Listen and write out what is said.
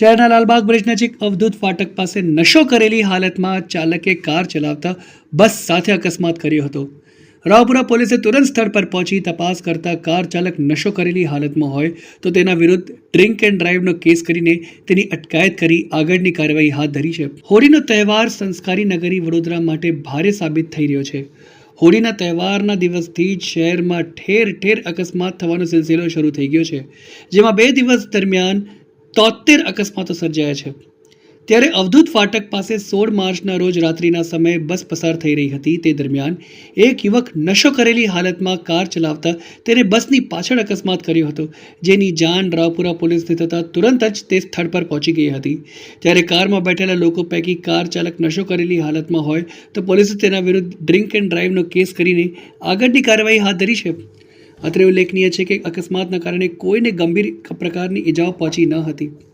શહેરના લાલબાગ બ્રિજ નજીક અવધૂત ફાટક પાસે નશો કરેલી હાલતમાં ચાલકે કાર ચલાવતા બસ સાથે અકસ્માત કર્યો હતો. રાવપુરા પોલીસે તુરંત સ્થળ પર પહોંચી તપાસ કરતા કાર ચાલક નશો કરેલી હાલતમાં હોય તો તેના વિરુદ્ધ ડ્રિંક એન્ડ ડ્રાઈવનો કેસ કરીને તેની અટકાયત કરી આગળની કાર્યવાહી હાથ ધરી છે. હોળીનો તહેવાર સંસ્કારી નગરી વડોદરા માટે ભારે સાબિત થઈ રહ્યો છે. હોળીના તહેવારના દિવસથી જ શહેરમાં ઠેર ઠેર અકસ્માત થવાનો સિલસિલો શરૂ થઈ ગયો છે, જેમાં 2 દિવસ દરમિયાન 73 અકસ્માતો સર્જાયા છે. ત્યારે અવધૂત ફાટક પાસે 16 માર્ચના રોજ રાત્રિના સમયે બસ પસાર થઈ રહી હતી. તે દરમિયાન એક યુવક નશો કરેલી હાલતમાં કાર ચલાવતા તેને બસની પાછળ અકસ્માત કર્યો હતો, જેની જાણ રાવપુરા પોલીસને થતાં તુરંત જ તે સ્થળ પર પહોંચી ગઈ હતી. ત્યારે કારમાં બેઠેલા લોકો પૈકી કાર ચાલક નશો કરેલી હાલતમાં હોય તો પોલીસે તેના વિરુદ્ધ ડ્રિંક એન્ડ ડ્રાઈવનો કેસ કરીને આગળની કાર્યવાહી હાથ ધરી છે. અત્રે ઉલ્લેખનીય છે કે અકસ્માતના કારણે કોઈને ગંભીર પ્રકારની ઇજાઓ પહોંચી ન હતી.